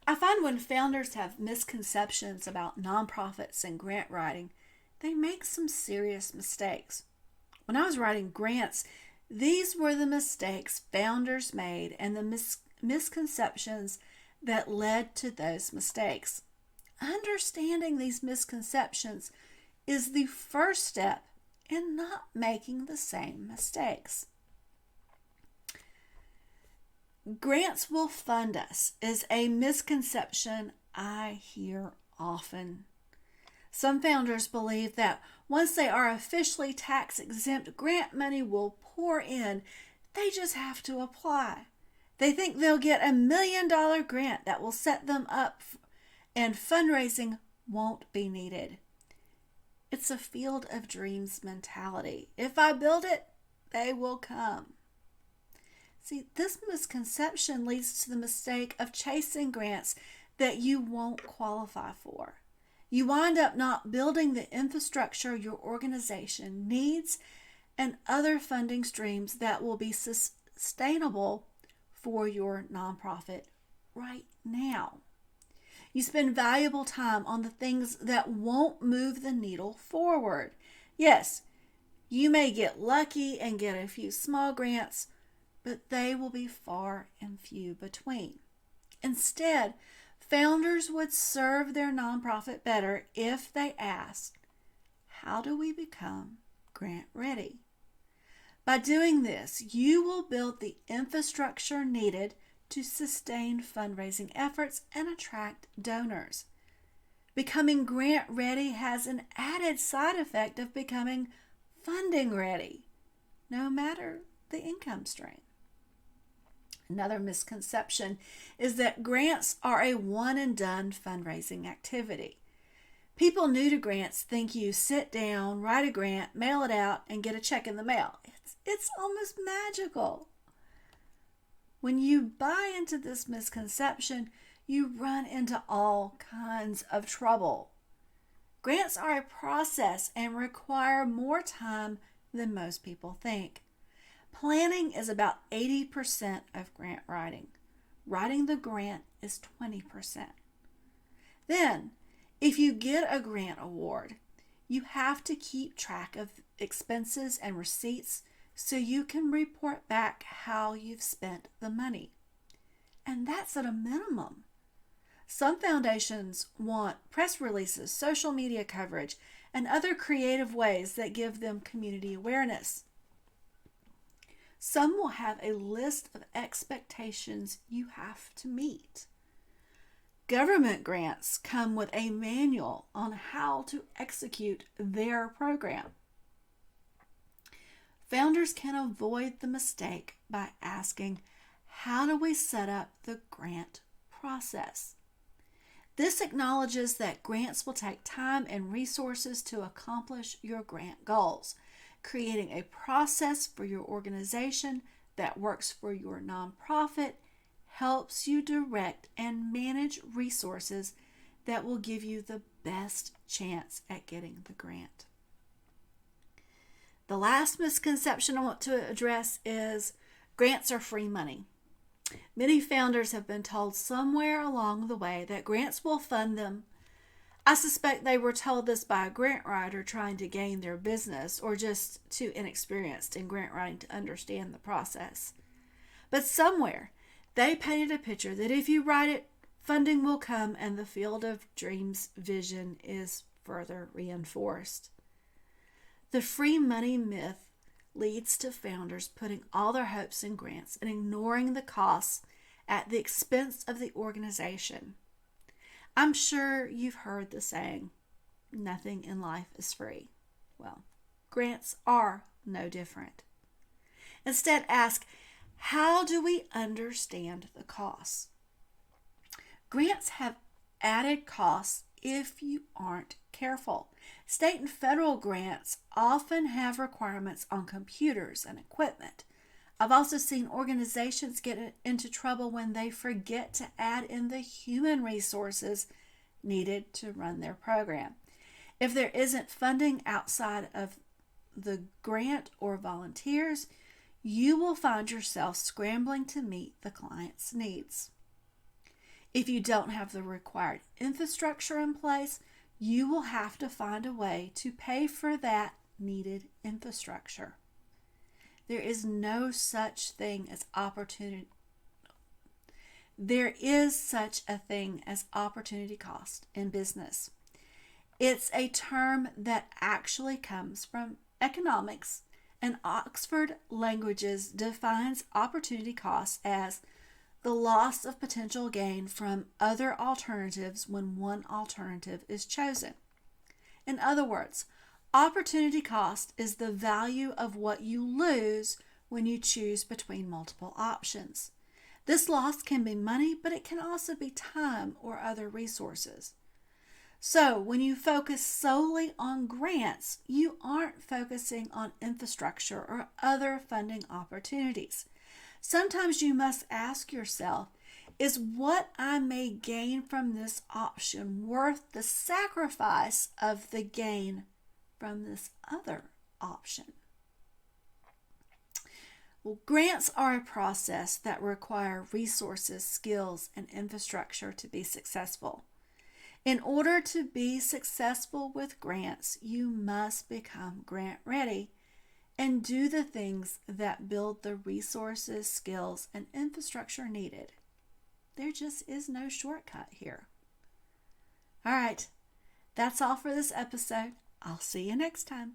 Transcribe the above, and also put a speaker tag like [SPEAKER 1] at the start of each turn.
[SPEAKER 1] I find when founders have misconceptions about nonprofits and grant writing, they make some serious mistakes. When I was writing grants, these were the mistakes founders made and the misconceptions that led to those mistakes. Understanding these misconceptions is the first step in not making the same mistakes. Grants will fund us is a misconception I hear often. Some founders believe that once they are officially tax exempt, grant money will pour in. They just have to apply. They think they'll get $1 million grant that will set them up and fundraising won't be needed. It's a field of dreams mentality. If I build it, they will come. See, this misconception leads to the mistake of chasing grants that you won't qualify for. You wind up not building the infrastructure your organization needs and other funding streams that will be sustainable for your nonprofit right now. You spend valuable time on the things that won't move the needle forward. Yes, you may get lucky and get a few small grants, but they will be far and few between. Instead, founders would serve their nonprofit better if they asked, how do we become grant ready? By doing this, you will build the infrastructure needed to sustain fundraising efforts and attract donors. Becoming grant ready has an added side effect of becoming funding ready, no matter the income stream. Another misconception is that grants are a one and done fundraising activity. People new to grants think you sit down, write a grant, mail it out, and get a check in the mail. It's almost magical. When you buy into this misconception, you run into all kinds of trouble. Grants are a process and require more time than most people think. Planning is about 80% of grant writing. Writing the grant is 20%. Then, if you get a grant award, you have to keep track of expenses and receipts so you can report back how you've spent the money. And that's at a minimum. Some foundations want press releases, social media coverage, and other creative ways that give them community awareness. Some will have a list of expectations you have to meet. Government grants come with a manual on how to execute their program. Founders can avoid the mistake by asking, how do we set up the grant process? This acknowledges that grants will take time and resources to accomplish your grant goals. Creating a process for your organization that works for your nonprofit helps you direct and manage resources that will give you the best chance at getting the grant. The last misconception I want to address is grants are free money. Many founders have been told somewhere along the way that grants will fund them. I suspect they were told this by a grant writer trying to gain their business or just too inexperienced in grant writing to understand the process. But somewhere they painted a picture that if you write it, funding will come and the field of dreams vision is further reinforced. The free money myth leads to founders putting all their hopes in grants and ignoring the costs at the expense of the organization. I'm sure you've heard the saying, nothing in life is free. Well, grants are no different. Instead, ask, how do we understand the costs? Grants have added costs if you aren't careful. State and federal grants often have requirements on computers and equipment. I've also seen organizations get into trouble when they forget to add in the human resources needed to run their program. If there isn't funding outside of the grant or volunteers, you will find yourself scrambling to meet the client's needs. If you don't have the required infrastructure in place, you will have to find a way to pay for that needed infrastructure. There is no such thing as opportunity. There is such a thing as opportunity cost in business. It's a term that actually comes from economics, and Oxford Languages defines opportunity cost as the loss of potential gain from other alternatives when one alternative is chosen. In other words, opportunity cost is the value of what you lose when you choose between multiple options. This loss can be money, but it can also be time or other resources. So, when you focus solely on grants, you aren't focusing on infrastructure or other funding opportunities. Sometimes you must ask yourself, is what I may gain from this option worth the sacrifice of the gain from this other option? Well, grants are a process that require resources, skills, and infrastructure to be successful. In order to be successful with grants, you must become grant ready and do the things that build the resources, skills, and infrastructure needed. There just is no shortcut here. All right, that's all for this episode. I'll see you next time.